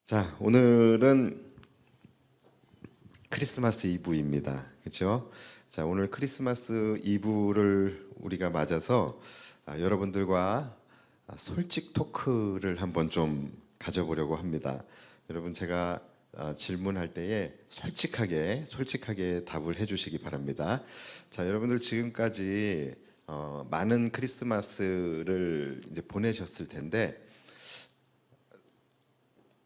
자, 오늘은 크리스마스 이브입니다. 그렇죠? 자, 오늘 크리스마스 이브를 우리가 맞아서 여러분들과 솔직 토크를 한번 좀 가져보려고 합니다. 여러분 제가 질문할 때에 솔직하게 답을 해주시기 바랍니다. 자, 여러분들 지금까지 많은 크리스마스를 이제 보내셨을 텐데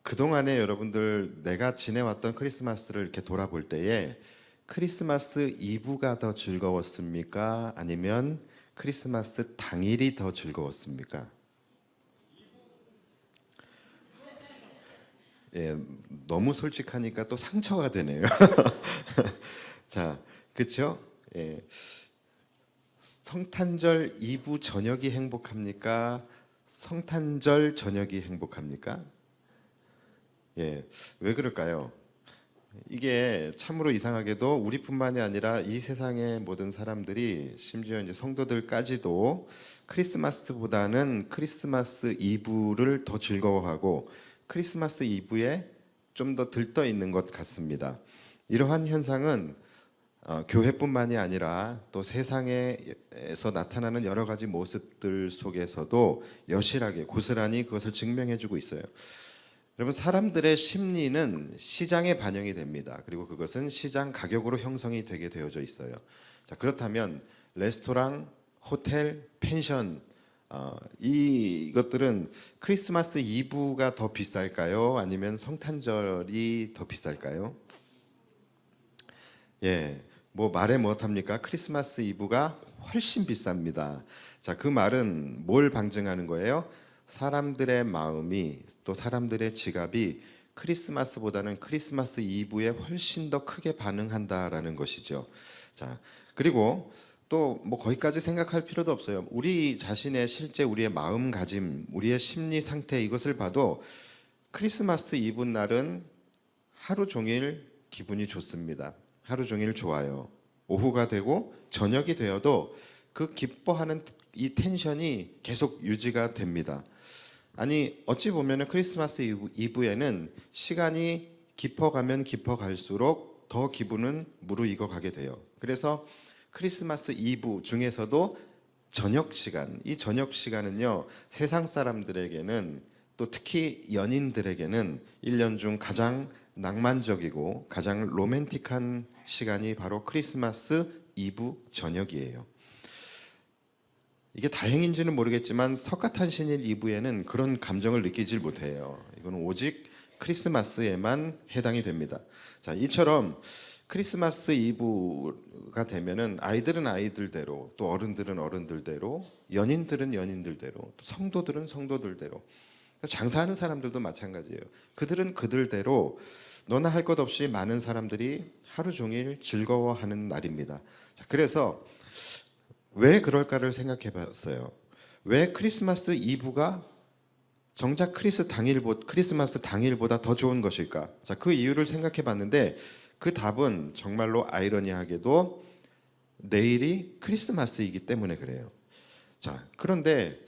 그동안에 여러분들 내가 지내왔던 크리스마스를 이렇게 돌아볼 때에 크리스마스 이브가 더 즐거웠습니까? 아니면 크리스마스 당일이 더 즐거웠습니까? 예, 너무 솔직하니까 또 상처가 되네요. 자, 그렇죠? 예, 성탄절 이브 저녁이 행복합니까? 성탄절 저녁이 행복합니까? 예, 왜 그럴까요? 이게 참으로 이상하게도 우리뿐만이 아니라 이 세상의 모든 사람들이 심지어 이제 성도들까지도 크리스마스보다는 크리스마스 이브를 더 즐거워하고 크리스마스 이브에 좀 더 들떠 있는 것 같습니다. 이러한 현상은 교회뿐만이 아니라 또 세상에서 나타나는 여러 가지 모습들 속에서도 여실하게 고스란히 그것을 증명해주고 있어요. 여러분 사람들의 심리는 시장에 반영이 됩니다. 그리고 그것은 시장 가격으로 형성이 되게 되어져 있어요. 자, 그렇다면 레스토랑, 호텔, 펜션 이것들은 크리스마스 이브가 더 비쌀까요? 아니면 성탄절이 더 비쌀까요? 예, 뭐 말해 못합니까? 크리스마스 이브가 훨씬 비쌉니다. 자, 그 말은 뭘 방증하는 거예요? 사람들의 마음이 또 사람들의 지갑이 크리스마스보다는 크리스마스 이브에 훨씬 더 크게 반응한다라는 것이죠. 자, 그리고 또 뭐 거기까지 생각할 필요도 없어요. 우리 자신의 실제 우리의 마음가짐, 우리의 심리 상태 이것을 봐도 크리스마스 이브 날은 하루 종일 기분이 좋습니다. 하루 종일 좋아요. 오후가 되고 저녁이 되어도 그 기뻐하는 이 텐션이 계속 유지가 됩니다. 아니 어찌 보면은 크리스마스 이브에는 시간이 깊어가면 깊어갈수록 더 기분은 무르익어 가게 돼요. 그래서 크리스마스 이브 중에서도 저녁 시간, 이 저녁 시간은요 세상 사람들에게는 또 특히 연인들에게는 1년 중 가장 낭만적이고 가장 로맨틱한 시간이 바로 크리스마스 이브 저녁이에요. 이게 다행인지는 모르겠지만 석가탄신일 이브에는 그런 감정을 느끼질 못해요. 이건 오직 크리스마스에만 해당이 됩니다. 자, 이처럼 크리스마스 이브가 되면은 아이들은 아이들대로 또 어른들은 어른들대로 연인들은 연인들대로 또 성도들은 성도들대로 장사하는 사람들도 마찬가지예요. 그들은 그들대로 너나 할 것 없이 많은 사람들이 하루 종일 즐거워하는 날입니다. 자, 그래서 왜 그럴까를 생각해 봤어요. 왜 크리스마스 이브가 정작 크리스마스 당일보다 더 좋은 것일까? 자, 그 이유를 생각해 봤는데 그 답은 정말로 아이러니하게도 내일이 크리스마스이기 때문에 그래요. 자, 그런데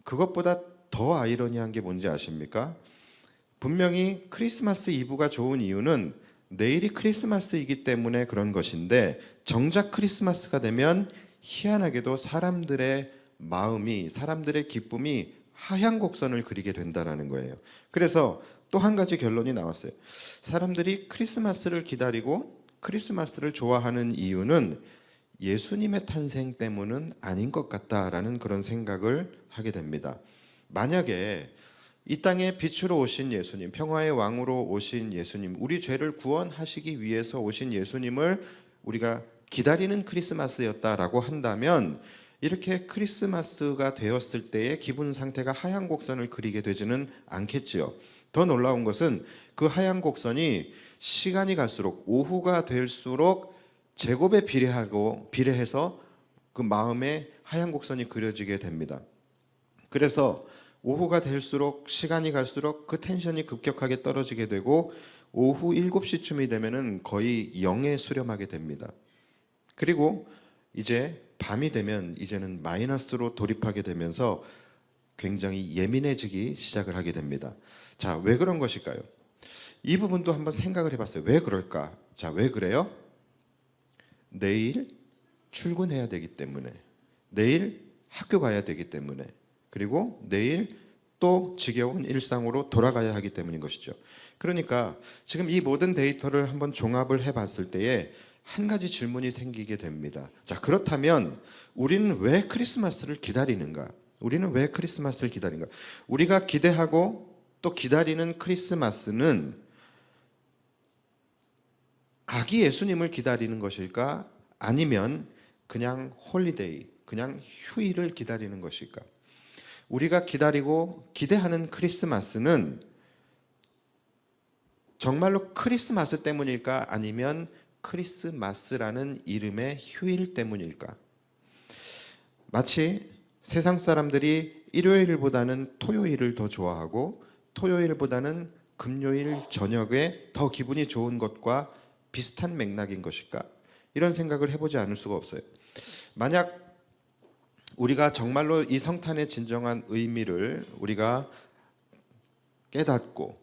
그것보다 더 아이러니한 게 뭔지 아십니까? 분명히 크리스마스 이브가 좋은 이유는 내일이 크리스마스이기 때문에 그런 것인데 정작 크리스마스가 되면 희한하게도 사람들의 마음이 사람들의 기쁨이 하향 곡선을 그리게 된다는 거예요. 그래서 또 한 가지 결론이 나왔어요. 사람들이 크리스마스를 기다리고 크리스마스를 좋아하는 이유는 예수님의 탄생 때문은 아닌 것 같다라는 그런 생각을 하게 됩니다. 만약에 이 땅에 빛으로 오신 예수님, 평화의 왕으로 오신 예수님, 우리 죄를 구원하시기 위해서 오신 예수님을 우리가 기다리는 크리스마스였다라고 한다면 이렇게 크리스마스가 되었을 때의 기분 상태가 하향 곡선을 그리게 되지는 않겠지요. 더 놀라운 것은 그 하향 곡선이 시간이 갈수록 오후가 될수록 제곱에 비례해서 그 마음에 하향 곡선이 그려지게 됩니다. 그래서 오후가 될수록 시간이 갈수록 그 텐션이 급격하게 떨어지게 되고 오후 7시쯤이 되면은 거의 0에 수렴하게 됩니다. 그리고 이제 밤이 되면 이제는 마이너스로 돌입하게 되면서 굉장히 예민해지기 시작을 하게 됩니다. 자, 왜 그런 것일까요? 이 부분도 한번 생각을 해봤어요. 왜 그럴까? 자, 왜 그래요? 내일 출근해야 되기 때문에, 내일 학교 가야 되기 때문에, 그리고 내일 또 지겨운 일상으로 돌아가야 하기 때문인 것이죠. 그러니까 지금 이 모든 데이터를 한번 종합을 해봤을 때에 한 가지 질문이 생기게 됩니다. 자, 그렇다면 우리는 왜 크리스마스를 기다리는가? 우리는 왜 크리스마스를 기다리는가? 우리가 기대하고 또 기다리는 크리스마스는 아기 예수님을 기다리는 것일까? 아니면 그냥 홀리데이, 그냥 휴일을 기다리는 것일까? 우리가 기다리고 기대하는 크리스마스는 정말로 크리스마스 때문일까? 아니면 크리스마스라는 이름의 휴일 때문일까? 마치 세상 사람들이 일요일보다는 토요일을 더 좋아하고 토요일보다는 금요일 저녁에 더 기분이 좋은 것과 비슷한 맥락인 것일까? 이런 생각을 해보지 않을 수가 없어요. 만약 우리가 정말로 이 성탄의 진정한 의미를 우리가 깨닫고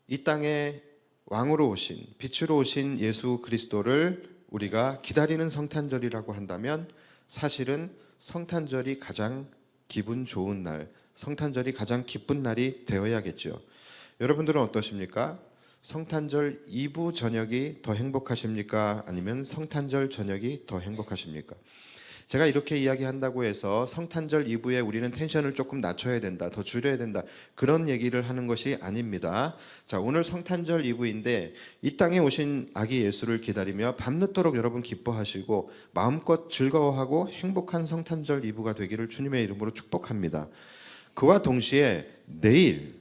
이 땅에 왕으로 오신, 빛으로 오신 예수 그리스도를 우리가 기다리는 성탄절이라고 한다면 사실은 성탄절이 가장 기분 좋은 날, 성탄절이 가장 기쁜 날이 되어야겠죠. 여러분들은 어떠십니까? 성탄절 이브 저녁이 더 행복하십니까? 아니면 성탄절 저녁이 더 행복하십니까? 제가 이렇게 이야기한다고 해서 성탄절 이브에 우리는 텐션을 조금 낮춰야 된다, 더 줄여야 된다, 그런 얘기를 하는 것이 아닙니다. 자, 오늘 성탄절 이브인데 이 땅에 오신 아기 예수를 기다리며 밤늦도록 여러분 기뻐하시고 마음껏 즐거워하고 행복한 성탄절 이브가 되기를 주님의 이름으로 축복합니다. 그와 동시에 내일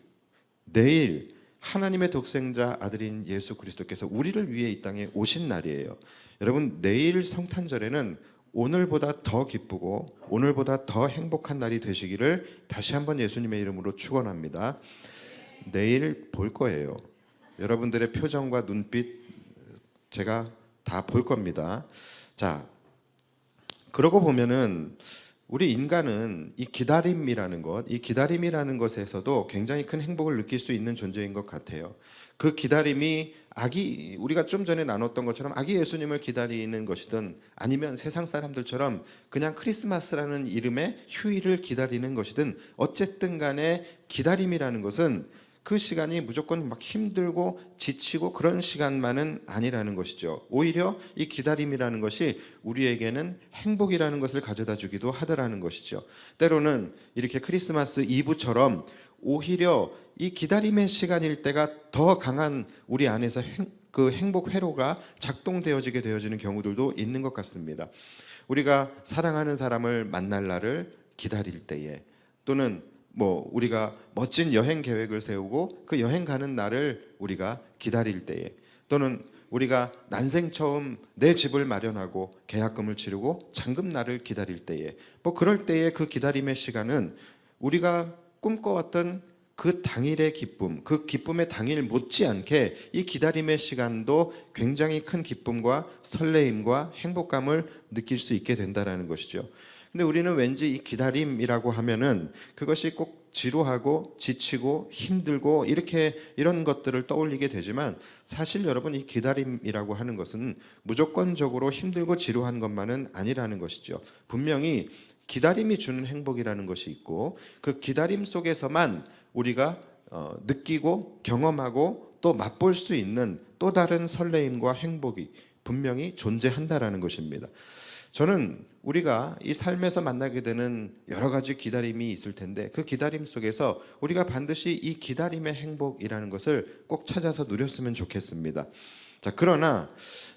하나님의 독생자 아들인 예수 그리스도께서 우리를 위해 이 땅에 오신 날이에요. 여러분, 내일 성탄절에는 오늘보다 더 기쁘고 오늘보다 더 행복한 날이 되시기를 다시 한번 예수님의 이름으로 축원합니다. 내일 볼 거예요. 여러분들의 표정과 눈빛 제가 다 볼 겁니다. 자, 그러고 보면은 우리 인간은 이 기다림이라는 것에서도 굉장히 큰 행복을 느낄 수 있는 존재인 것 같아요. 그 기다림이 우리가 좀 전에 나눴던 것처럼 아기 예수님을 기다리는 것이든 아니면 세상 사람들처럼 그냥 크리스마스라는 이름의 휴일을 기다리는 것이든 어쨌든 간에 기다림이라는 것은 그 시간이 무조건 막 힘들고 지치고 그런 시간만은 아니라는 것이죠. 오히려 이 기다림이라는 것이 우리에게는 행복이라는 것을 가져다 주기도 하더라는 것이죠. 때로는 이렇게 크리스마스 이브처럼 오히려 이 기다림의 시간일 때가 더 강한 우리 안에서 그 행복 회로가 작동되어지게 되어지는 경우들도 있는 것 같습니다. 우리가 사랑하는 사람을 만날 날을 기다릴 때에, 또는 우리가 멋진 여행 계획을 세우고 그 여행 가는 날을 우리가 기다릴 때에, 또는 우리가 난생 처음 내 집을 마련하고 계약금을 치르고 잔금 날을 기다릴 때에, 그럴 때의 그 기다림의 시간은 우리가 꿈꿔왔던 그 당일의 기쁨, 그 기쁨의 당일 못지않게 이 기다림의 시간도 굉장히 큰 기쁨과 설레임과 행복감을 느낄 수 있게 된다는 것이죠. 근데 우리는 왠지 이 기다림이라고 하면은 그것이 꼭 지루하고 지치고 힘들고 이런 것들을 떠올리게 되지만, 사실 여러분, 이 기다림이라고 하는 것은 무조건적으로 힘들고 지루한 것만은 아니라는 것이죠. 분명히 기다림이 주는 행복이라는 것이 있고, 그 기다림 속에서만 우리가 느끼고 경험하고 또 맛볼 수 있는 또 다른 설레임과 행복이 분명히 존재한다라는 것입니다. 저는 우리가 이 삶에서 만나게 되는 여러 가지 기다림이 있을 텐데 그 기다림 속에서 우리가 반드시 이 기다림의 행복이라는 것을 꼭 찾아서 누렸으면 좋겠습니다. 자, 그러나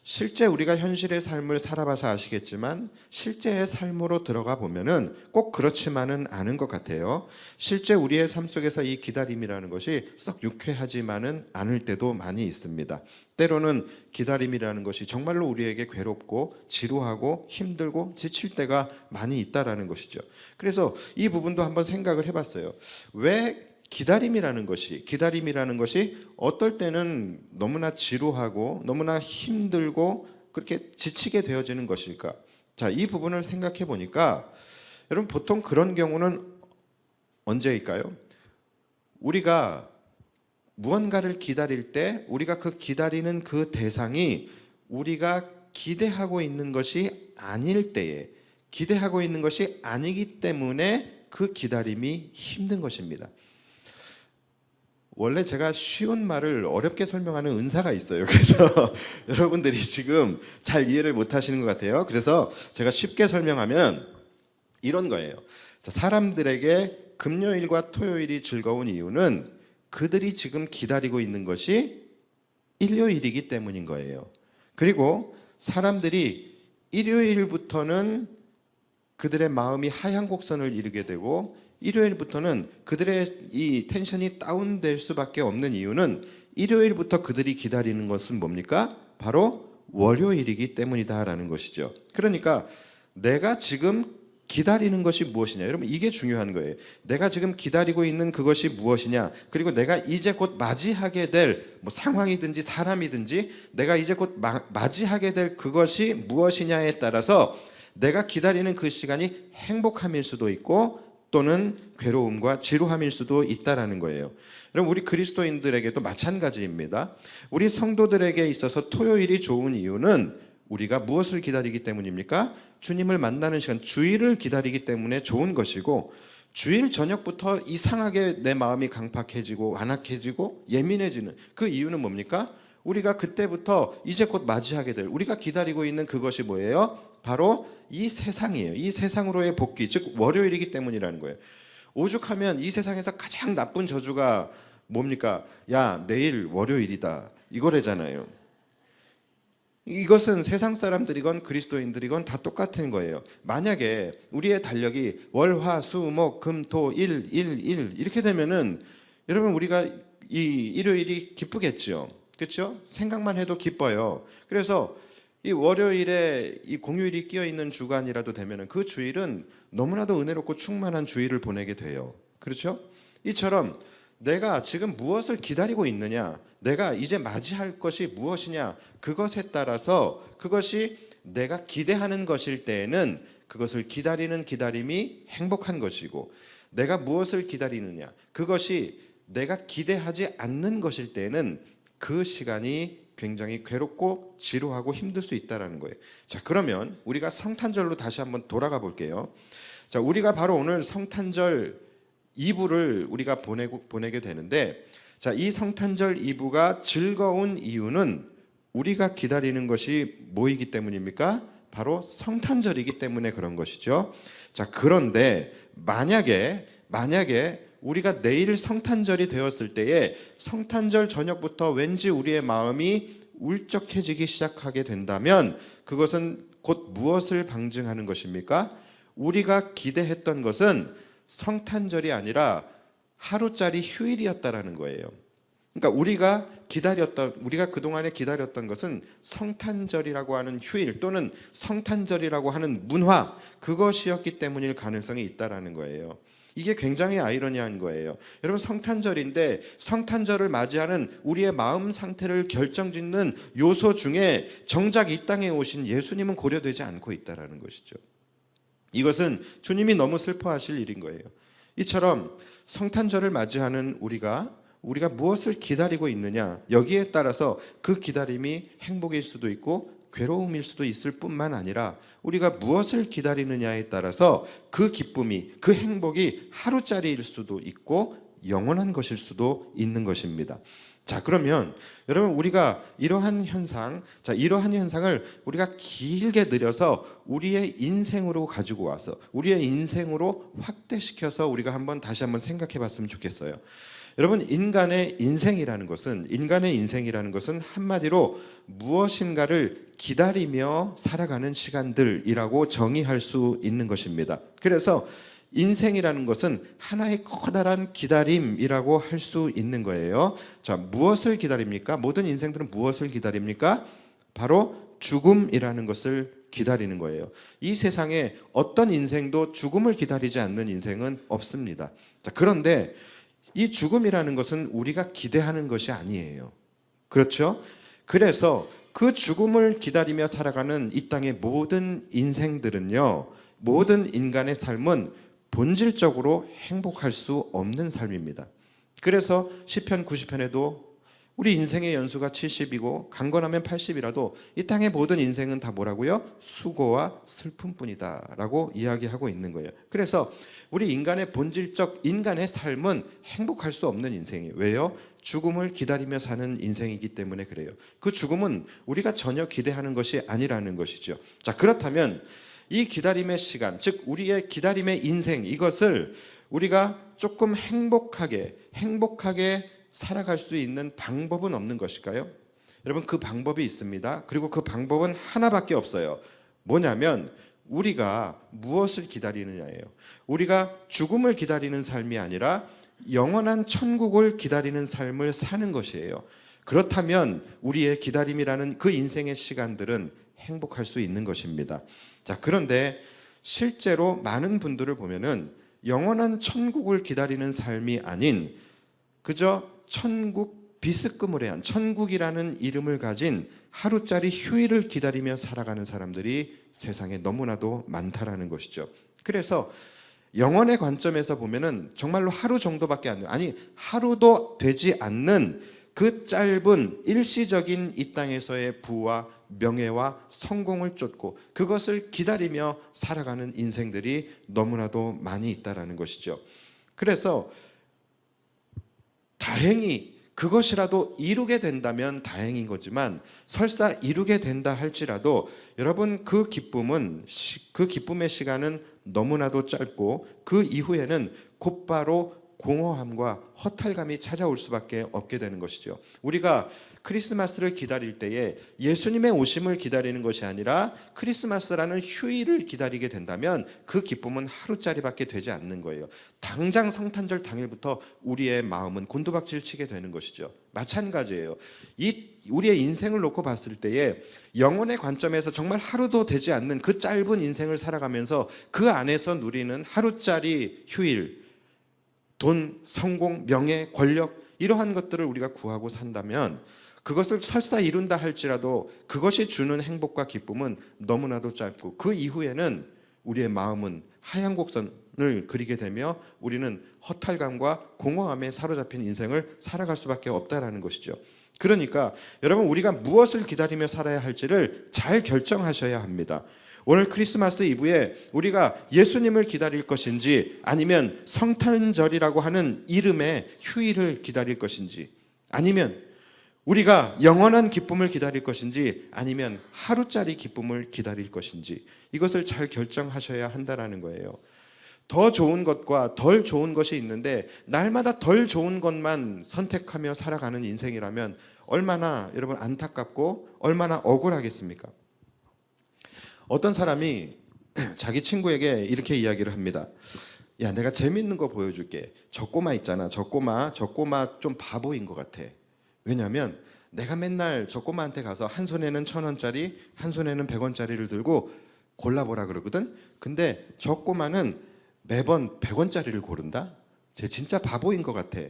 실제 우리가 현실의 삶을 살아봐서 아시겠지만 실제의 삶으로 들어가 보면은 꼭 그렇지만은 않은 것 같아요. 실제 우리의 삶 속에서 이 기다림이라는 것이 썩 유쾌하지만은 않을 때도 많이 있습니다. 때로는 기다림이라는 것이 정말로 우리에게 괴롭고 지루하고 힘들고 지칠 때가 많이 있다라는 것이죠. 그래서 이 부분도 한번 생각을 해봤어요. 왜 기다림이라는 것이 어떨 때는 너무나 지루하고 너무나 힘들고 그렇게 지치게 되어지는 것일까? 자, 이 부분을 생각해 보니까 여러분, 보통 그런 경우는 언제일까요? 우리가 무언가를 기다릴 때 우리가 그 기다리는 그 대상이 우리가 기대하고 있는 것이 아닐 때에, 기대하고 있는 것이 아니기 때문에 그 기다림이 힘든 것입니다. 원래 제가 쉬운 말을 어렵게 설명하는 은사가 있어요. 그래서 여러분들이 지금 잘 이해를 못 하시는 것 같아요. 그래서 제가 쉽게 설명하면 이런 거예요. 사람들에게 금요일과 토요일이 즐거운 이유는 그들이 지금 기다리고 있는 것이 일요일이기 때문인 거예요. 그리고 사람들이 일요일부터는 그들의 마음이 하향 곡선을 이루게 되고 일요일부터는 그들의 이 텐션이 다운될 수밖에 없는 이유는 일요일부터 그들이 기다리는 것은 뭡니까? 바로 월요일이기 때문이다라는 것이죠. 그러니까 내가 지금 기다리는 것이 무엇이냐? 여러분 이게 중요한 거예요. 내가 지금 기다리고 있는 그것이 무엇이냐? 그리고 내가 이제 곧 맞이하게 될 뭐 상황이든지 사람이든지 내가 이제 곧 맞이하게 될 그것이 무엇이냐에 따라서 내가 기다리는 그 시간이 행복함일 수도 있고 또는 괴로움과 지루함일 수도 있다라는 거예요. 여러분 우리 그리스도인들에게도 마찬가지입니다. 우리 성도들에게 있어서 토요일이 좋은 이유는 우리가 무엇을 기다리기 때문입니까? 주님을 만나는 시간, 주일을 기다리기 때문에 좋은 것이고 주일 저녁부터 이상하게 내 마음이 강팍해지고 완악해지고 예민해지는 그 이유는 뭡니까? 우리가 그때부터 이제 곧 맞이하게 될 우리가 기다리고 있는 그것이 뭐예요? 바로 이 세상이에요. 이 세상으로의 복귀, 즉 월요일이기 때문이라는 거예요. 오죽하면 이 세상에서 가장 나쁜 저주가 뭡니까? 야, 내일 월요일이다. 이거래잖아요. 이것은 세상 사람들이건 그리스도인들이건 다 똑같은 거예요. 만약에 우리의 달력이 월, 화, 수, 목, 금, 토, 일 이렇게 되면은 여러분 우리가 이 일요일이 기쁘겠죠. 그렇죠? 생각만 해도 기뻐요. 그래서 이 월요일에 이 공휴일이 끼어 있는 주간이라도 되면은 그 주일은 너무나도 은혜롭고 충만한 주일을 보내게 돼요. 그렇죠? 이처럼 내가 지금 무엇을 기다리고 있느냐, 내가 이제 맞이할 것이 무엇이냐, 그것에 따라서 그것이 내가 기대하는 것일 때에는 그것을 기다리는 기다림이 행복한 것이고 내가 무엇을 기다리느냐, 그것이 내가 기대하지 않는 것일 때에는 그 시간이 굉장히 괴롭고 지루하고 힘들 수 있다는 거예요. 자, 그러면 우리가 성탄절로 다시 한번 돌아가 볼게요. 자, 우리가 바로 오늘 성탄절 2부를 우리가 보내게 되는데, 자, 이 성탄절 2부가 즐거운 이유는 우리가 기다리는 것이 뭐이기 때문입니까? 바로 성탄절이기 때문에 그런 것이죠. 자, 그런데 만약에 우리가 내일 성탄절이 되었을 때에 성탄절 저녁부터 왠지 우리의 마음이 울적해지기 시작하게 된다면 그것은 곧 무엇을 방증하는 것입니까? 우리가 기대했던 것은 성탄절이 아니라 하루짜리 휴일이었다라는 거예요. 그러니까 우리가 그동안에 기다렸던 것은 성탄절이라고 하는 휴일 또는 성탄절이라고 하는 문화, 그것이었기 때문일 가능성이 있다라는 거예요. 이게 굉장히 아이러니한 거예요. 여러분 성탄절인데 성탄절을 맞이하는 우리의 마음 상태를 결정짓는 요소 중에 정작 이 땅에 오신 예수님은 고려되지 않고 있다라는 것이죠. 이것은 주님이 너무 슬퍼하실 일인 거예요. 이처럼 성탄절을 맞이하는 우리가 무엇을 기다리고 있느냐, 여기에 따라서 그 기다림이 행복일 수도 있고 괴로움일 수도 있을 뿐만 아니라 우리가 무엇을 기다리느냐에 따라서 그 기쁨이, 그 행복이 하루짜리일 수도 있고 영원한 것일 수도 있는 것입니다. 자, 그러면 여러분 우리가 이러한 현상을 우리가 길게 들여서 우리의 인생으로 가지고 와서 우리의 인생으로 확대시켜서 우리가 다시 한번 생각해 봤으면 좋겠어요. 여러분 인간의 인생이라는 것은 한마디로 무엇인가를 기다리며 살아가는 시간들이라고 정의할 수 있는 것입니다. 그래서 인생이라는 것은 하나의 커다란 기다림이라고 할 수 있는 거예요. 자, 무엇을 기다립니까? 모든 인생들은 무엇을 기다립니까? 바로 죽음이라는 것을 기다리는 거예요. 이 세상에 어떤 인생도 죽음을 기다리지 않는 인생은 없습니다. 자, 그런데 이 죽음이라는 것은 우리가 기대하는 것이 아니에요. 그렇죠? 그래서 그 죽음을 기다리며 살아가는 이 땅의 모든 인생들은요, 모든 인간의 삶은 본질적으로 행복할 수 없는 삶입니다. 그래서 시편 90편에도 우리 인생의 연수가 70이고 강건하면 80이라도 이 땅의 모든 인생은 다 뭐라고요? 수고와 슬픔뿐이다 라고 이야기하고 있는 거예요. 그래서 우리 인간의 본질적 인간의 삶은 행복할 수 없는 인생이에요. 왜요? 죽음을 기다리며 사는 인생이기 때문에 그래요. 그 죽음은 우리가 전혀 기대하는 것이 아니라는 것이죠. 자, 그렇다면 이 기다림의 시간, 즉 우리의 기다림의 인생, 이것을 우리가 조금 행복하게 살아갈 수 있는 방법은 없는 것일까요? 여러분, 그 방법이 있습니다. 그리고 그 방법은 하나밖에 없어요. 뭐냐면 우리가 무엇을 기다리느냐예요. 우리가 죽음을 기다리는 삶이 아니라 영원한 천국을 기다리는 삶을 사는 것이에요. 그렇다면 우리의 기다림이라는 그 인생의 시간들은 행복할 수 있는 것입니다. 자, 그런데 실제로 많은 분들을 보면은 영원한 천국을 기다리는 삶이 아닌 그저 천국 비스그무레한 천국이라는 이름을 가진 하루짜리 휴일을 기다리며 살아가는 사람들이 세상에 너무나도 많다라는 것이죠. 그래서 영혼의 관점에서 보면은 정말로 하루 정도밖에 안 돼요. 아니, 하루도 되지 않는 그 짧은 일시적인 이 땅에서의 부와 명예와 성공을 쫓고 그것을 기다리며 살아가는 인생들이 너무나도 많이 있다라는 것이죠. 그래서 다행히 그것이라도 이루게 된다면 다행인 거지만 설사 이루게 된다 할지라도 여러분, 그 기쁨의 시간은 너무나도 짧고 그 이후에는 곧바로 공허함과 허탈감이 찾아올 수밖에 없게 되는 것이죠. 우리가 크리스마스를 기다릴 때에 예수님의 오심을 기다리는 것이 아니라 크리스마스라는 휴일을 기다리게 된다면 그 기쁨은 하루짜리밖에 되지 않는 거예요. 당장 성탄절 당일부터 우리의 마음은 곤두박질 치게 되는 것이죠. 마찬가지예요. 우리의 인생을 놓고 봤을 때에 영혼의 관점에서 정말 하루도 되지 않는 그 짧은 인생을 살아가면서 그 안에서 누리는 하루짜리 휴일, 돈, 성공, 명예, 권력, 이러한 것들을 우리가 구하고 산다면 그것을 설사 이룬다 할지라도 그것이 주는 행복과 기쁨은 너무나도 짧고 그 이후에는 우리의 마음은 하얀 곡선을 그리게 되며 우리는 허탈감과 공허함에 사로잡힌 인생을 살아갈 수밖에 없다라는 것이죠. 그러니까 여러분, 우리가 무엇을 기다리며 살아야 할지를 잘 결정하셔야 합니다. 오늘 크리스마스 이브에 우리가 예수님을 기다릴 것인지 아니면 성탄절이라고 하는 이름의 휴일을 기다릴 것인지 아니면 우리가 영원한 기쁨을 기다릴 것인지 아니면 하루짜리 기쁨을 기다릴 것인지 이것을 잘 결정하셔야 한다라는 거예요. 더 좋은 것과 덜 좋은 것이 있는데 날마다 덜 좋은 것만 선택하며 살아가는 인생이라면 얼마나 여러분 안타깝고 얼마나 억울하겠습니까? 어떤 사람이 자기 친구에게 이렇게 이야기를 합니다. 야, 내가 재밌는 거 보여줄게. 저 꼬마 있잖아. 저 꼬마 좀 바보인 것 같아. 왜냐하면 내가 맨날 저 꼬마한테 가서 한 손에는 1,000원짜리, 한 손에는 100원짜리를 들고 골라보라 그러거든. 근데 저 꼬마는 매번 100원짜리를 고른다. 쟤 진짜 바보인 것 같아.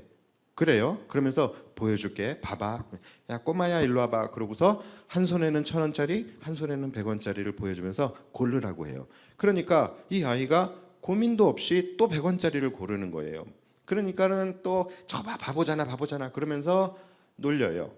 그래요? 그러면서 보여줄게. 봐봐. 야, 꼬마야, 일로 와봐. 그러고서 한 손에는 1,000원짜리, 한 손에는 100원짜리를 보여주면서 고르라고 해요. 그러니까 이 아이가 고민도 없이 또 100원짜리를 고르는 거예요. 그러니까는 또 저봐, 바보잖아 그러면서 놀려요.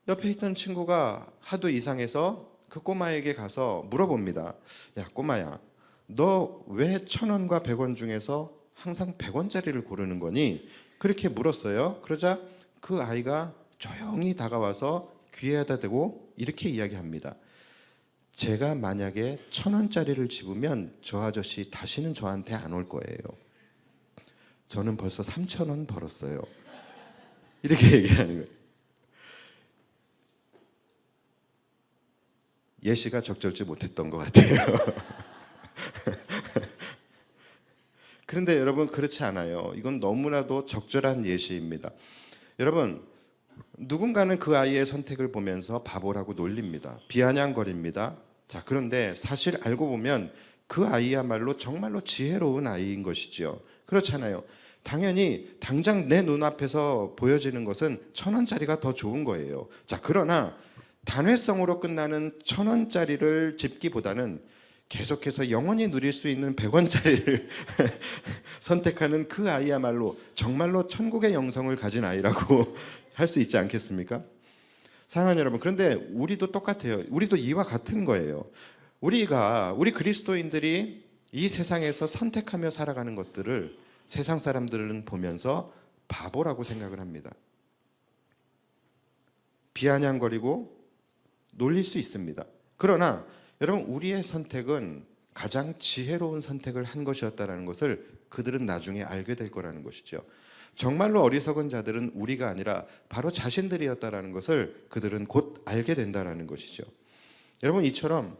옆에 있던 친구가 하도 이상해서 그 꼬마에게 가서 물어봅니다. 야, 꼬마야, 너 왜 1,000원과 100원 중에서 항상 100원짜리를 고르는 거니? 그렇게 물었어요. 그러자 그 아이가 조용히 다가와서 귀에다 대고 이렇게 이야기합니다. 제가 만약에 1,000원짜리를 집으면 저 아저씨 다시는 저한테 안 올 거예요. 저는 벌써 3,000원 벌었어요. 이렇게 얘기하는 거예요. 예시가 적절치 못했던 것 같아요. 그런데 여러분, 그렇지 않아요. 이건 너무나도 적절한 예시입니다. 여러분, 누군가는 그 아이의 선택을 보면서 바보라고 놀립니다. 비아냥거립니다. 자, 그런데 사실 알고 보면 그 아이야말로 정말로 지혜로운 아이인 것이죠. 그렇잖아요. 당연히 당장 내 눈앞에서 보여지는 것은 1,000원짜리가 더 좋은 거예요. 자, 그러나 단회성으로 끝나는 1,000원짜리를 집기보다는 계속해서 영원히 누릴 수 있는 100원짜리를 선택하는 그 아이야말로 정말로 천국의 영성을 가진 아이라고 할 수 있지 않겠습니까? 사랑하는 여러분, 그런데 우리도 똑같아요. 우리도 이와 같은 거예요. 우리 그리스도인들이 이 세상에서 선택하며 살아가는 것들을 세상 사람들은 보면서 바보라고 생각을 합니다. 비아냥거리고 놀릴 수 있습니다. 그러나 여러분, 우리의 선택은 가장 지혜로운 선택을 한 것이었다는 것을 그들은 나중에 알게 될 거라는 것이죠. 정말로 어리석은 자들은 우리가 아니라 바로 자신들이었다는 것을 그들은 곧 알게 된다는 것이죠. 여러분, 이처럼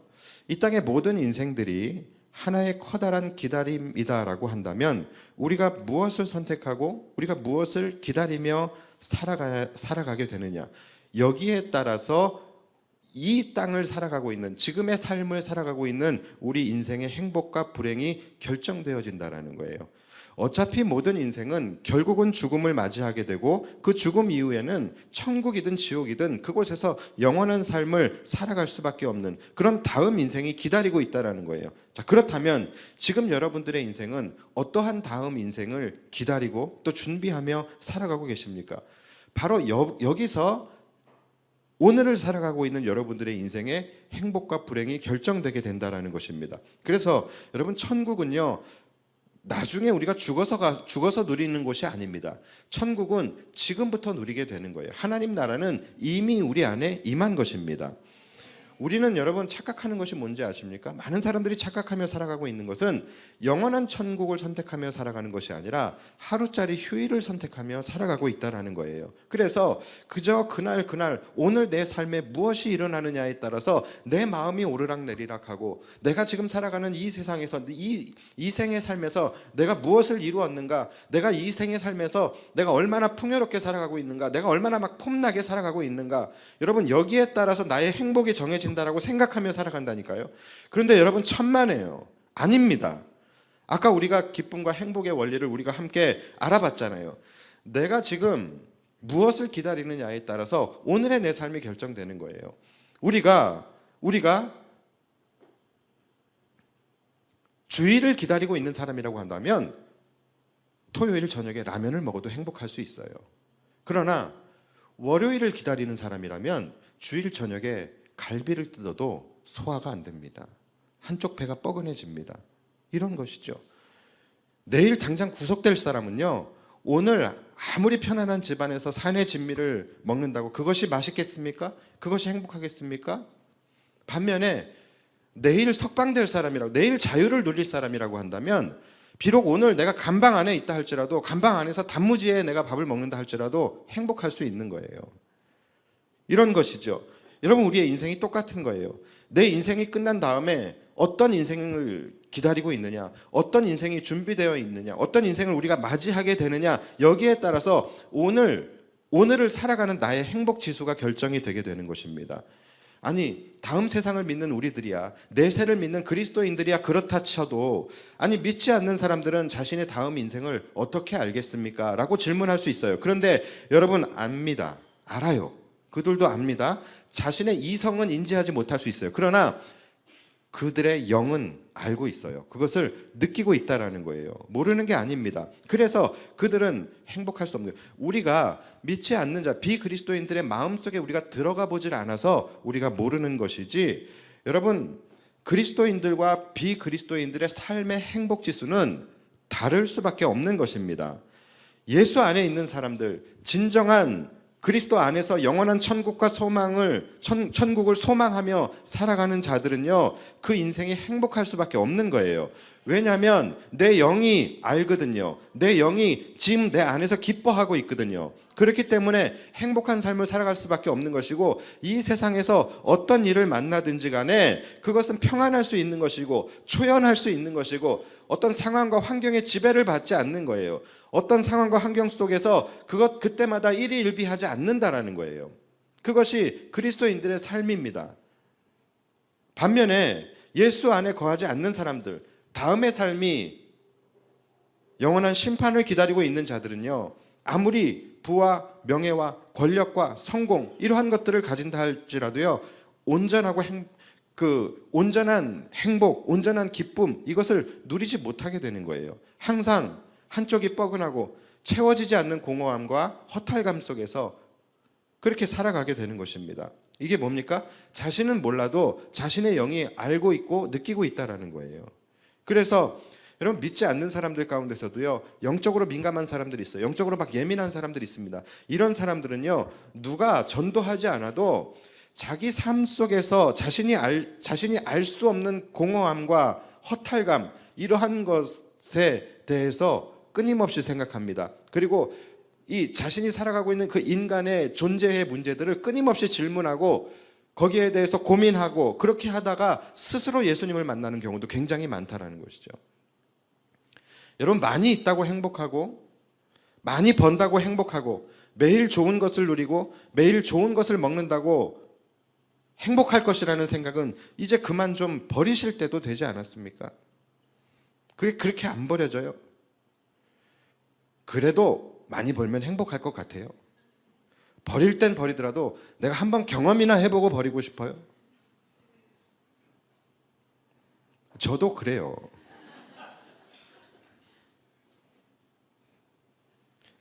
이 땅의 모든 인생들이 하나의 커다란 기다림이다라고 한다면 우리가 무엇을 선택하고 우리가 무엇을 기다리며 살아가게 되느냐, 여기에 따라서 이 땅을 살아가고 있는, 지금의 삶을 살아가고 있는 우리 인생의 행복과 불행이 결정되어진다는 거예요. 어차피 모든 인생은 결국은 죽음을 맞이하게 되고 그 죽음 이후에는 천국이든 지옥이든 그곳에서 영원한 삶을 살아갈 수밖에 없는 그런 다음 인생이 기다리고 있다는 거예요. 자, 그렇다면 지금 여러분들의 인생은 어떠한 다음 인생을 기다리고 또 준비하며 살아가고 계십니까? 바로 여기서 오늘을 살아가고 있는 여러분들의 인생의 행복과 불행이 결정되게 된다는 것입니다. 그래서 여러분, 천국은요, 나중에 우리가 죽어서 누리는 곳이 아닙니다. 천국은 지금부터 누리게 되는 거예요. 하나님 나라는 이미 우리 안에 임한 것입니다. 우리는 여러분 착각하는 것이 뭔지 아십니까? 많은 사람들이 착각하며 살아가고 있는 것은 영원한 천국을 선택하며 살아가는 것이 아니라 하루짜리 휴일을 선택하며 살아가고 있다는 거예요. 그래서 그저 그날 오늘 내 삶에 무엇이 일어나느냐에 따라서 내 마음이 오르락내리락하고 내가 지금 살아가는 이 세상에서 이 생의 삶에서 내가 무엇을 이루었는가, 내가 이 생의 삶에서 내가 얼마나 풍요롭게 살아가고 있는가, 내가 얼마나 막 폼나게 살아가고 있는가, 여러분 여기에 따라서 나의 행복이 정해진다라고 생각하며 살아간다니까요. 그런데 여러분, 천만에요. 아닙니다. 아까 우리가 기쁨과 행복의 원리를 우리가 함께 알아봤잖아요. 내가 지금 무엇을 기다리느냐에 따라서 오늘의 내 삶이 결정되는 거예요. 우리가 주일을 기다리고 있는 사람이라고 한다면 토요일 저녁에 라면을 먹어도 행복할 수 있어요. 그러나 월요일을 기다리는 사람이라면 주일 저녁에 갈비를 뜯어도 소화가 안 됩니다. 한쪽 배가 뻐근해집니다. 이런 것이죠. 내일 당장 구속될 사람은요, 오늘 아무리 편안한 집안에서 산의 진미를 먹는다고 그것이 맛있겠습니까? 그것이 행복하겠습니까? 반면에 내일 석방될 사람이라고, 내일 자유를 누릴 사람이라고 한다면 비록 오늘 내가 감방 안에 있다 할지라도, 감방 안에서 단무지에 내가 밥을 먹는다 할지라도 행복할 수 있는 거예요. 이런 것이죠. 여러분, 우리의 인생이 똑같은 거예요. 내 인생이 끝난 다음에 어떤 인생을 기다리고 있느냐, 어떤 인생이 준비되어 있느냐, 어떤 인생을 우리가 맞이하게 되느냐, 여기에 따라서 오늘을 살아가는 나의 행복 지수가 결정이 되게 되는 것입니다. 아니, 다음 세상을 믿는 우리들이야, 내세를 믿는 그리스도인들이야 그렇다 쳐도, 아니 믿지 않는 사람들은 자신의 다음 인생을 어떻게 알겠습니까? 라고 질문할 수 있어요. 그런데 여러분, 압니다. 알아요. 그들도 압니다. 자신의 이성은 인지하지 못할 수 있어요. 그러나 그들의 영은 알고 있어요. 그것을 느끼고 있다라는 거예요. 모르는 게 아닙니다. 그래서 그들은 행복할 수 없는 거예요. 우리가 믿지 않는 자, 비그리스도인들의 마음속에 우리가 들어가 보질 않아서 우리가 모르는 것이지, 여러분, 그리스도인들과 비그리스도인들의 삶의 행복 지수는 다를 수밖에 없는 것입니다. 예수 안에 있는 사람들, 진정한 그리스도 안에서 영원한 천국과 천국을 소망하며 살아가는 자들은요, 그 인생이 행복할 수밖에 없는 거예요. 왜냐하면 내 영이 알거든요. 내 영이 지금 내 안에서 기뻐하고 있거든요. 그렇기 때문에 행복한 삶을 살아갈 수밖에 없는 것이고, 이 세상에서 어떤 일을 만나든지 간에 그것은 평안할 수 있는 것이고 초연할 수 있는 것이고, 어떤 상황과 환경의 지배를 받지 않는 거예요. 어떤 상황과 환경 속에서 그때마다 일희일비하지 않는다라는 거예요. 그것이 그리스도인들의 삶입니다. 반면에 예수 안에 거하지 않는 사람들, 다음의 삶이 영원한 심판을 기다리고 있는 자들은요, 아무리 부와 명예와 권력과 성공 이러한 것들을 가진다 할지라도요, 온전하고 그 온전한 행복, 온전한 기쁨, 이것을 누리지 못하게 되는 거예요. 항상 한쪽이 뻐근하고 채워지지 않는 공허함과 허탈감 속에서 그렇게 살아가게 되는 것입니다. 이게 뭡니까? 자신은 몰라도 자신의 영이 알고 있고 느끼고 있다라는 거예요. 그래서 여러분, 믿지 않는 사람들 가운데서도요, 영적으로 민감한 사람들이 있어요. 영적으로 막 예민한 사람들이 있습니다. 이런 사람들은요, 누가 전도하지 않아도 자기 삶 속에서 자신이 알 수 없는 공허함과 허탈감, 이러한 것에 대해서 끊임없이 생각합니다. 그리고 이 자신이 살아가고 있는 그 인간의 존재의 문제들을 끊임없이 질문하고 거기에 대해서 고민하고, 그렇게 하다가 스스로 예수님을 만나는 경우도 굉장히 많다라는 것이죠. 여러분, 많이 있다고 행복하고, 많이 번다고 행복하고, 매일 좋은 것을 누리고 매일 좋은 것을 먹는다고 행복할 것이라는 생각은 이제 그만 좀 버리실 때도 되지 않았습니까? 그게 그렇게 안 버려져요. 그래도 많이 벌면 행복할 것 같아요. 버릴 땐 버리더라도 내가 한번 경험이나 해보고 버리고 싶어요. 저도 그래요.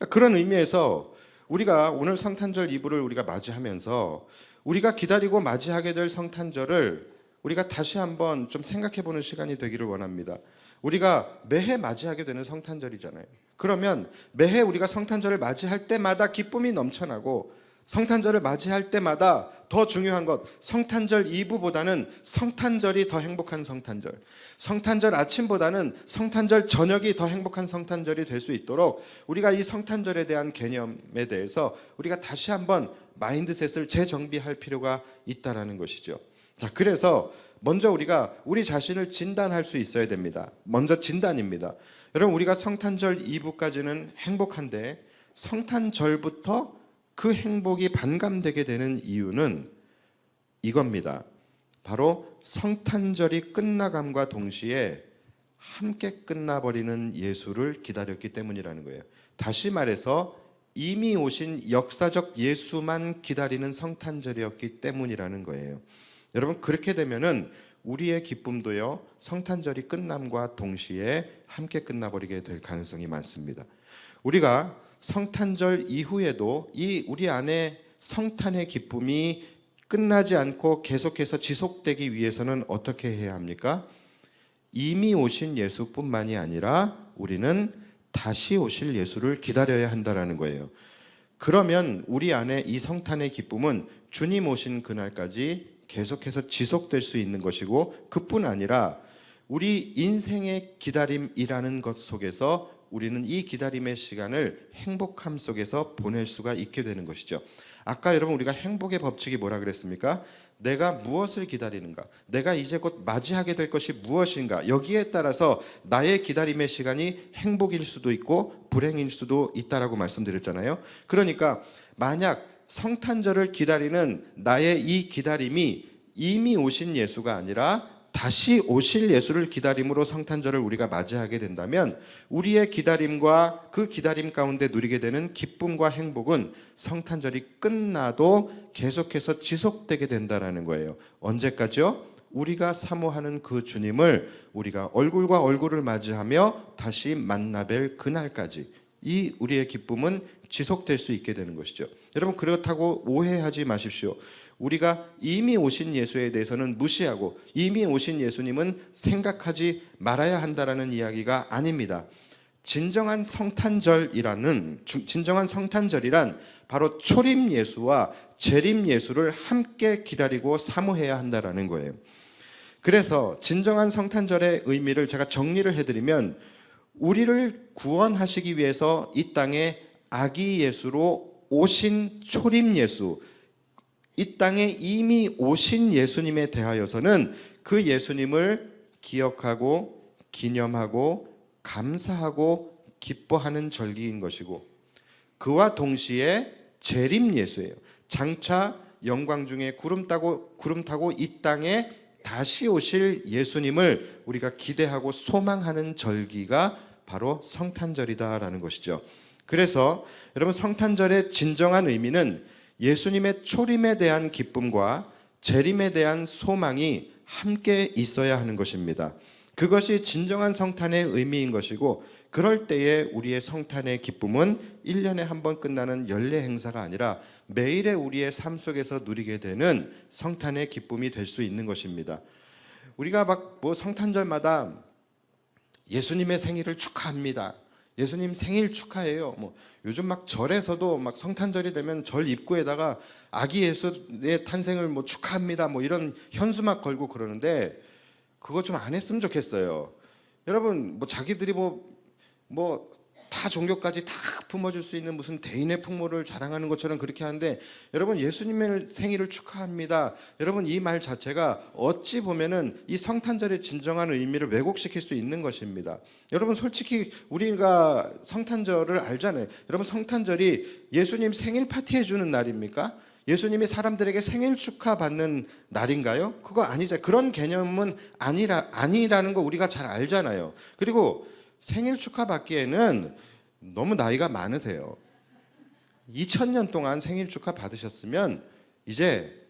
그런 의미에서 우리가 오늘 성탄절 이브를 우리가 맞이하면서 우리가 기다리고 맞이하게 될 성탄절을 우리가 다시 한번 좀 생각해 보는 시간이 되기를 원합니다. 우리가 매해 맞이하게 되는 성탄절이잖아요. 그러면 매해 우리가 성탄절을 맞이할 때마다 기쁨이 넘쳐나고, 성탄절을 맞이할 때마다 더 중요한 것, 성탄절 이브보다는 성탄절이 더 행복한 성탄절, 성탄절 아침보다는 성탄절 저녁이 더 행복한 성탄절이 될 수 있도록 우리가 이 성탄절에 대한 개념에 대해서 우리가 다시 한번 마인드셋을 재정비할 필요가 있다라는 것이죠. 자, 그래서 먼저 우리가 우리 자신을 진단할 수 있어야 됩니다. 먼저 진단입니다. 여러분, 우리가 성탄절 이브까지는 행복한데 성탄절부터 그 행복이 반감되게 되는 이유는 이겁니다. 바로 성탄절이 끝나감과 동시에 함께 끝나버리는 예수를 기다렸기 때문이라는 거예요. 다시 말해서 이미 오신 역사적 예수만 기다리는 성탄절이었기 때문이라는 거예요. 여러분, 그렇게 되면은 우리의 기쁨도요, 성탄절이 끝남과 동시에 함께 끝나버리게 될 가능성이 많습니다. 우리가 성탄절 이후에도 이 우리 안에 성탄의 기쁨이 끝나지 않고 계속해서 지속되기 위해서는 어떻게 해야 합니까? 이미 오신 예수뿐만이 아니라 우리는 다시 오실 예수를 기다려야 한다는 거예요. 그러면 우리 안에 이 성탄의 기쁨은 주님 오신 그날까지 계속해서 지속될 수 있는 것이고, 그뿐 아니라 우리 인생의 기다림이라는 것 속에서 우리는 이 기다림의 시간을 행복함 속에서 보낼 수가 있게 되는 것이죠. 아까 여러분, 우리가 행복의 법칙이 뭐라 그랬습니까? 내가 무엇을 기다리는가, 내가 이제 곧 맞이하게 될 것이 무엇인가, 여기에 따라서 나의 기다림의 시간이 행복일 수도 있고 불행일 수도 있다라고 말씀드렸잖아요. 그러니까 만약 성탄절을 기다리는 나의 이 기다림이 이미 오신 예수가 아니라 다시 오실 예수를 기다림으로 성탄절을 우리가 맞이하게 된다면 우리의 기다림과 그 기다림 가운데 누리게 되는 기쁨과 행복은 성탄절이 끝나도 계속해서 지속되게 된다는 거예요. 언제까지요? 우리가 사모하는 그 주님을 우리가 얼굴과 얼굴을 맞이하며 다시 만나뵐 그날까지 이 우리의 기쁨은 지속될 수 있게 되는 것이죠. 여러분, 그렇다고 오해하지 마십시오. 우리가 이미 오신 예수에 대해서는 무시하고 이미 오신 예수님은 생각하지 말아야 한다라는 이야기가 아닙니다. 진정한 성탄절이란 바로 초림 예수와 재림 예수를 함께 기다리고 사모해야 한다라는 거예요. 그래서 진정한 성탄절의 의미를 제가 정리를 해드리면, 우리를 구원하시기 위해서 이 땅에 아기 예수로 오신 초림 예수, 이 땅에 이미 오신 예수님에 대하여서는 그 예수님을 기억하고 기념하고 감사하고 기뻐하는 절기인 것이고, 그와 동시에 재림 예수예요. 장차 영광 중에 구름 타고 이 땅에 다시 오실 예수님을 우리가 기대하고 소망하는 절기가 바로 성탄절이다라는 것이죠. 그래서 여러분, 성탄절의 진정한 의미는 예수님의 초림에 대한 기쁨과 재림에 대한 소망이 함께 있어야 하는 것입니다. 그것이 진정한 성탄의 의미인 것이고, 그럴 때에 우리의 성탄의 기쁨은 1년에 한 번 끝나는 연례 행사가 아니라 매일의 우리의 삶 속에서 누리게 되는 성탄의 기쁨이 될 수 있는 것입니다. 우리가 막 성탄절마다 예수님의 생일을 축하합니다. 예수님 생일 축하해요. 요즘 막 절에서도 막 성탄절이 되면 절 입구에다가 아기 예수의 탄생을 축하합니다. 이런 현수막 걸고 그러는데, 그거 좀 안 했으면 좋겠어요. 여러분, 자기들이 다 종교까지 다 품어줄 수 있는 무슨 대인의 풍모를 자랑하는 것처럼 그렇게 하는데, 여러분, 예수님의 생일을 축하합니다. 여러분, 이 말 자체가 어찌 보면은 이 성탄절의 진정한 의미를 왜곡시킬 수 있는 것입니다. 여러분, 솔직히 우리가 성탄절을 알잖아요. 여러분, 성탄절이 예수님 생일 파티해 주는 날입니까? 예수님이 사람들에게 생일 축하받는 날인가요? 그거 아니죠. 그런 개념은 아니라는 거 우리가 잘 알잖아요. 그리고 생일 축하받기에는 너무 나이가 많으세요. 2000년 동안 생일 축하 받으셨으면 이제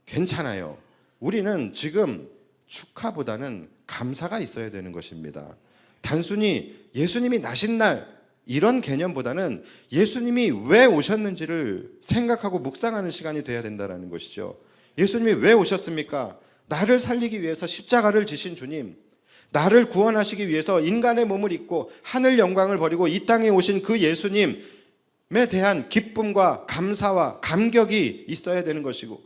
괜찮아요. 우리는 지금 축하보다는 감사가 있어야 되는 것입니다. 단순히 예수님이 나신 날 이런 개념보다는 예수님이 왜 오셨는지를 생각하고 묵상하는 시간이 돼야 된다는 것이죠. 예수님이 왜 오셨습니까? 나를 살리기 위해서 십자가를 지신 주님, 나를 구원하시기 위해서 인간의 몸을 입고 하늘 영광을 버리고 이 땅에 오신 그 예수님에 대한 기쁨과 감사와 감격이 있어야 되는 것이고,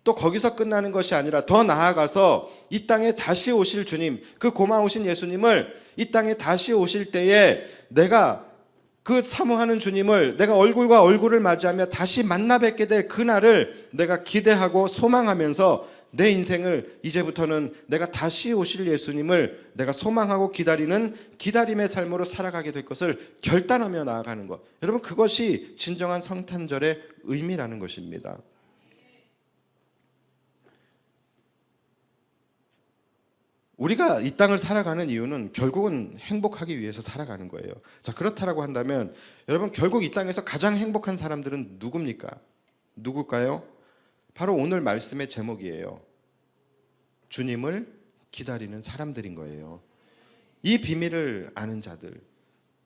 또 거기서 끝나는 것이 아니라 더 나아가서 이 땅에 다시 오실 주님, 그 고마우신 예수님을 이 땅에 다시 오실 때에 내가 그 사모하는 주님을 내가 얼굴과 얼굴을 맞이하며 다시 만나 뵙게 될 그날을 내가 기대하고 소망하면서 내 인생을 이제부터는 내가 다시 오실 예수님을 내가 소망하고 기다리는 기다림의 삶으로 살아가게 될 것을 결단하며 나아가는 것, 여러분, 그것이 진정한 성탄절의 의미라는 것입니다. 우리가 이 땅을 살아가는 이유는 결국은 행복하기 위해서 살아가는 거예요. 자, 그렇다라고 한다면 여러분, 결국 이 땅에서 가장 행복한 사람들은 누굽니까? 누굴까요? 바로 오늘 말씀의 제목이에요. 주님을 기다리는 사람들인 거예요. 이 비밀을 아는 자들,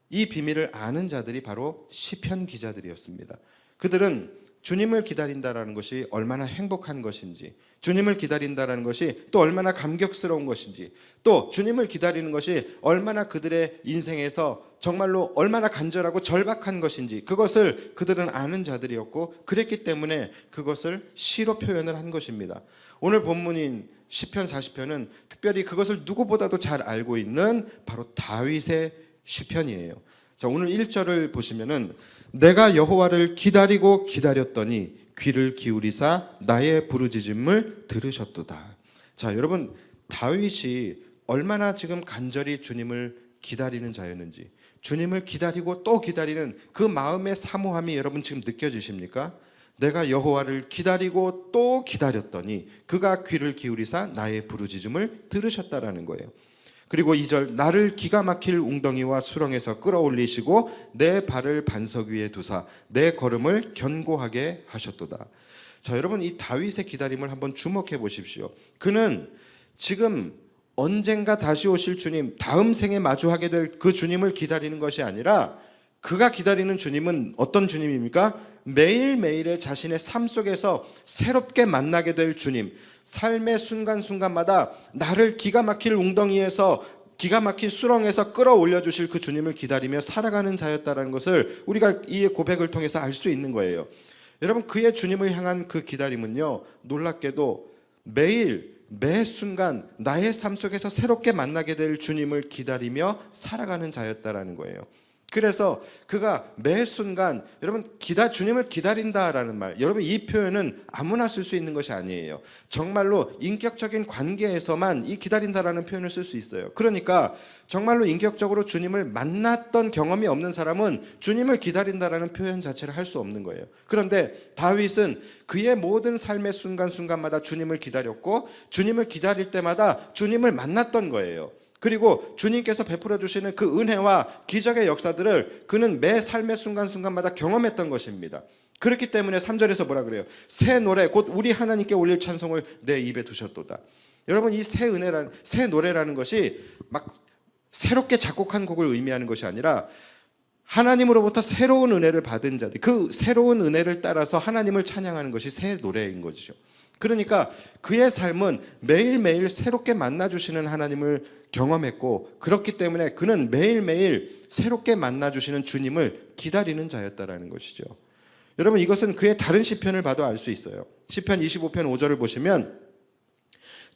이 비밀을 아는 자들이 바로 시편 기자들이었습니다. 그들은 주님을 기다린다라는 것이 얼마나 행복한 것인지, 주님을 기다린다라는 것이 또 얼마나 감격스러운 것인지, 또 주님을 기다리는 것이 얼마나 그들의 인생에서 정말로 얼마나 간절하고 절박한 것인지, 그것을 그들은 아는 자들이었고, 그랬기 때문에 그것을 시로 표현을 한 것입니다. 오늘 본문인 시편 40편은 특별히 그것을 누구보다도 잘 알고 있는 바로 다윗의 시편이에요. 자, 오늘 1절을 보시면은 내가 여호와를 기다리고 기다렸더니 귀를 기울이사 나의 부르짖음을 들으셨도다. 자, 여러분, 다윗이 얼마나 지금 간절히 주님을 기다리는 자였는지, 주님을 기다리고 또 기다리는 그 마음의 사모함이 여러분 지금 느껴지십니까? 내가 여호와를 기다리고 또 기다렸더니 그가 귀를 기울이사 나의 부르짖음을 들으셨다라는 거예요. 그리고 2절, 나를 기가 막힐 웅덩이와 수렁에서 끌어올리시고 내 발을 반석 위에 두사 내 걸음을 견고하게 하셨도다. 자, 여러분, 이 다윗의 기다림을 한번 주목해 보십시오. 그는 지금 언젠가 다시 오실 주님, 다음 생에 마주하게 될 그 주님을 기다리는 것이 아니라, 그가 기다리는 주님은 어떤 주님입니까? 매일매일의 자신의 삶 속에서 새롭게 만나게 될 주님, 삶의 순간순간마다 나를 기가 막힐 웅덩이에서, 기가 막힌 수렁에서 끌어올려 주실 그 주님을 기다리며 살아가는 자였다는 것을 우리가 이 고백을 통해서 알 수 있는 거예요. 여러분, 그의 주님을 향한 그 기다림은요, 놀랍게도 매일 매 순간 나의 삶 속에서 새롭게 만나게 될 주님을 기다리며 살아가는 자였다라는 거예요. 그래서 그가 매 순간, 여러분, 주님을 기다린다라는 말, 여러분, 이 표현은 아무나 쓸 수 있는 것이 아니에요. 정말로 인격적인 관계에서만 이 기다린다라는 표현을 쓸 수 있어요. 그러니까 정말로 인격적으로 주님을 만났던 경험이 없는 사람은 주님을 기다린다라는 표현 자체를 할 수 없는 거예요. 그런데 다윗은 그의 모든 삶의 순간순간마다 주님을 기다렸고, 주님을 기다릴 때마다 주님을 만났던 거예요. 그리고 주님께서 베풀어 주시는 그 은혜와 기적의 역사들을 그는 매 삶의 순간순간마다 경험했던 것입니다. 그렇기 때문에 3절에서 뭐라 그래요? 새 노래 곧 우리 하나님께 올릴 찬송을 내 입에 두셨도다. 여러분, 이 새 노래라는 것이 막 새롭게 작곡한 곡을 의미하는 것이 아니라 하나님으로부터 새로운 은혜를 받은 자들, 그 새로운 은혜를 따라서 하나님을 찬양하는 것이 새 노래인 것이죠. 그러니까 그의 삶은 매일매일 새롭게 만나주시는 하나님을 경험했고, 그렇기 때문에 그는 매일매일 새롭게 만나주시는 주님을 기다리는 자였다라는 것이죠. 여러분, 이것은 그의 다른 시편을 봐도 알 수 있어요. 시편 25편 5절을 보시면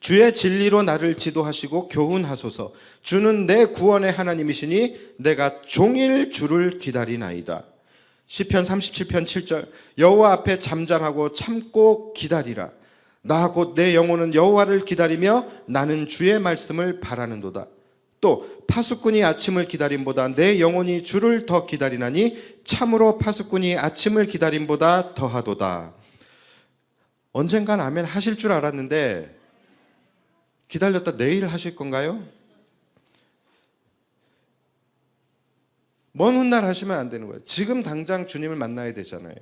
주의 진리로 나를 지도하시고 교훈하소서. 주는 내 구원의 하나님이시니 내가 종일 주를 기다리나이다. 시편 37편 7절 여호와 앞에 잠잠하고 참고 기다리라. 나 곧 내 영혼은 여호와를 기다리며 나는 주의 말씀을 바라는도다. 또 파수꾼이 아침을 기다림보다 내 영혼이 주를 더 기다리나니 참으로 파수꾼이 아침을 기다림보다 더하도다. 언젠간 아멘 하실 줄 알았는데 기다렸다 내일 하실 건가요? 먼 훗날 하시면 안 되는 거예요. 지금 당장 주님을 만나야 되잖아요.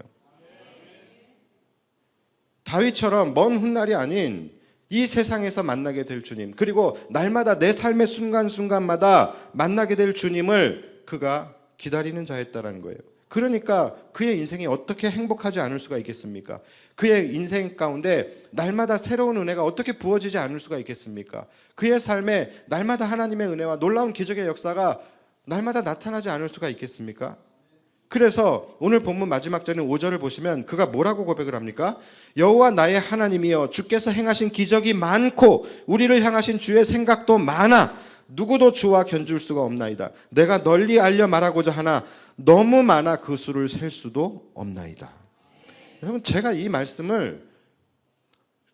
다윗처럼 먼 훗날이 아닌 이 세상에서 만나게 될 주님, 그리고 날마다 내 삶의 순간순간마다 만나게 될 주님을 그가 기다리는 자였다라는 거예요. 그러니까 그의 인생이 어떻게 행복하지 않을 수가 있겠습니까? 그의 인생 가운데 날마다 새로운 은혜가 어떻게 부어지지 않을 수가 있겠습니까? 그의 삶에 날마다 하나님의 은혜와 놀라운 기적의 역사가 날마다 나타나지 않을 수가 있겠습니까? 그래서 오늘 본문 마지막 절인 5절을 보시면 그가 뭐라고 고백을 합니까? 여호와 나의 하나님이여, 주께서 행하신 기적이 많고 우리를 향하신 주의 생각도 많아 누구도 주와 견줄 수가 없나이다. 내가 널리 알려 말하고자 하나 너무 많아 그 수를 셀 수도 없나이다. 여러분, 제가 이 말씀을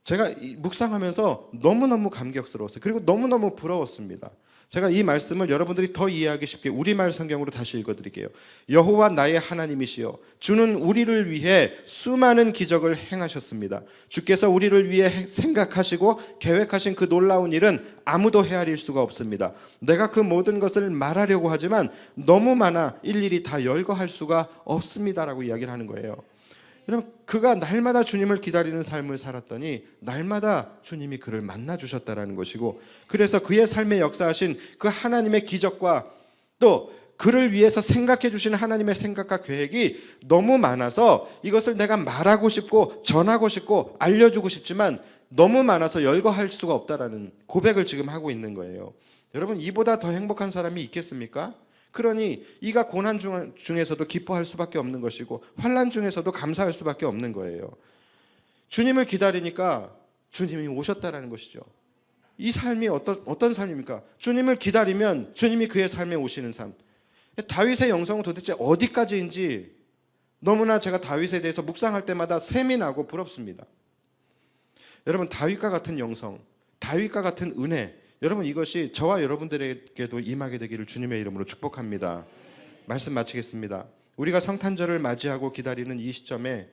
제가 묵상하면서 너무너무 감격스러웠어요. 그리고 너무너무 부러웠습니다. 제가 이 말씀을 여러분들이 더 이해하기 쉽게 우리말 성경으로 다시 읽어드릴게요. 여호와 나의 하나님이시여, 주는 우리를 위해 수많은 기적을 행하셨습니다. 주께서 우리를 위해 생각하시고 계획하신 그 놀라운 일은 아무도 헤아릴 수가 없습니다. 내가 그 모든 것을 말하려고 하지만 너무 많아 일일이 다 열거할 수가 없습니다라고 이야기를 하는 거예요. 여러분, 그가 날마다 주님을 기다리는 삶을 살았더니 날마다 주님이 그를 만나주셨다라는 것이고, 그래서 그의 삶에 역사하신 그 하나님의 기적과 또 그를 위해서 생각해 주시는 하나님의 생각과 계획이 너무 많아서 이것을 내가 말하고 싶고 전하고 싶고 알려주고 싶지만 너무 많아서 열거할 수가 없다라는 고백을 지금 하고 있는 거예요. 여러분, 이보다 더 행복한 사람이 있겠습니까? 그러니 이가 고난 중에서도 기뻐할 수밖에 없는 것이고 환난 중에서도 감사할 수밖에 없는 거예요. 주님을 기다리니까 주님이 오셨다라는 것이죠. 이 삶이 어떤 삶입니까? 주님을 기다리면 주님이 그의 삶에 오시는 삶. 다윗의 영성은 도대체 어디까지인지 너무나 제가 다윗에 대해서 묵상할 때마다 샘이 나고 부럽습니다. 여러분, 다윗과 같은 영성, 다윗과 같은 은혜, 여러분, 이것이 저와 여러분들에게도 임하게 되기를 주님의 이름으로 축복합니다. 말씀 마치겠습니다. 우리가 성탄절을 맞이하고 기다리는 이 시점에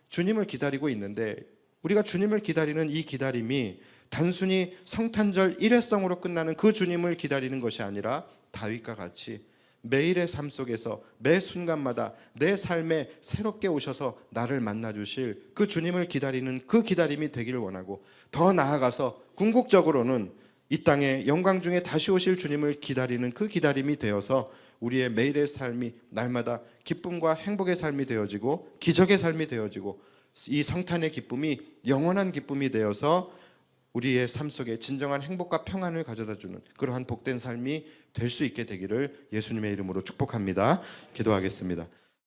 주님을 기다리고 있는데, 우리가 주님을 기다리는 이 기다림이 단순히 성탄절 일회성으로 끝나는 그 주님을 기다리는 것이 아니라 다윗과 같이 매일의 삶 속에서 매 순간마다 내 삶에 새롭게 오셔서 나를 만나주실 그 주님을 기다리는 그 기다림이 되기를 원하고, 더 나아가서 궁극적으로는 이 땅에 영광 중에 다시 오실 주님을 기다리는 그 기다림이 되어서 우리의 매일의 삶이 날마다 기쁨과 행복의 삶이 되어지고 기적의 삶이 되어지고 이 성탄의 기쁨이 영원한 기쁨이 되어서 우리의 삶 속에 진정한 행복과 평안을 가져다주는 그러한 복된 삶이 될 수 있게 되기를 예수님의 이름으로 축복합니다. 기도하겠습니다.